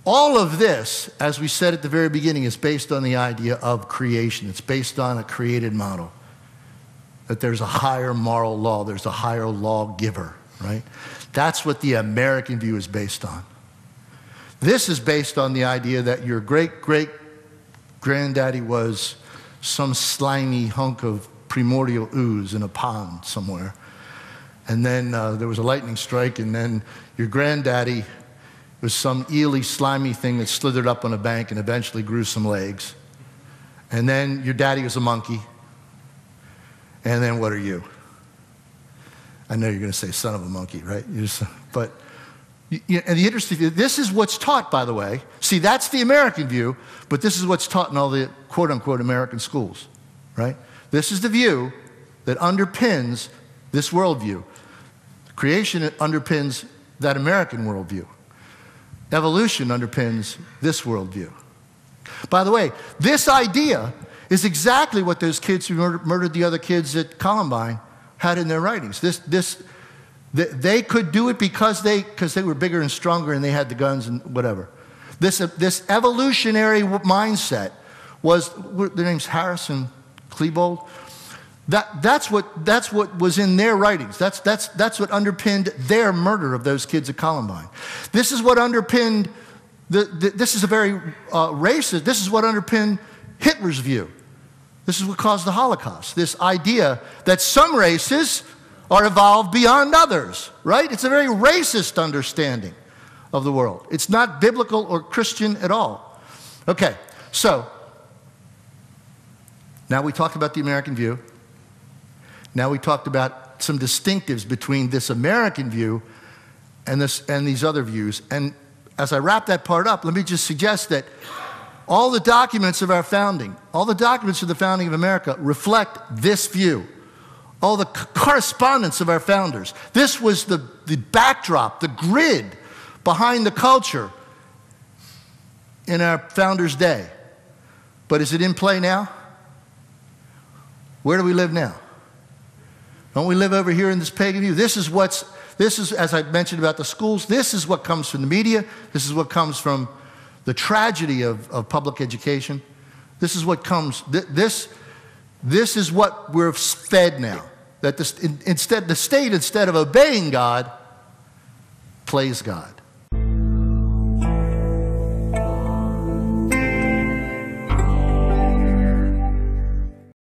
All of this, as we said at the very beginning, is based on the idea of creation. It's based on a created model, that there's a higher moral law, there's a higher lawgiver, right? That's what the American view is based on. This is based on the idea that your great-great-granddaddy was some slimy hunk of primordial ooze in a pond somewhere. And then there was a lightning strike, and then your granddaddy was some eely, slimy thing that slithered up on a bank and eventually grew some legs. And then your daddy was a monkey. And then what are you? I know you're going to say son of a monkey, right? And the interesting thing, this is what's taught, by the way. See, that's the American view, but this is what's taught in all the quote-unquote American schools, right? This is the view that underpins this worldview. Creation underpins that American worldview. Evolution underpins this worldview. By the way, this idea is exactly what those kids who murdered the other kids at Columbine had in their writings. They could do it because they were bigger and stronger and they had the guns and whatever. This evolutionary mindset was, their name's Harris and Klebold. That's what was in their writings. That's what underpinned their murder of those kids at Columbine. This is what underpinned, this is a very racist, this is what underpinned Hitler's view. This is what caused the Holocaust. This idea that some races are evolved beyond others, right? It's a very racist understanding of the world. It's not biblical or Christian at all. Okay, so now we talked about the American view. Now we talked about some distinctives between this American view and these other views. And as I wrap that part up, let me just suggest that all the documents of our founding, all the documents of the founding of America reflect this view. All the correspondence of our founders. This was the backdrop, the grid behind the culture in our founders' day. But is it in play now? Where do we live now? Don't we live over here in this pagan view? This is, as I mentioned about the schools, this is what comes from the media. This is what comes from the tragedy of public education. This is what comes, this is what we're fed now. That the state, instead of obeying God, plays God.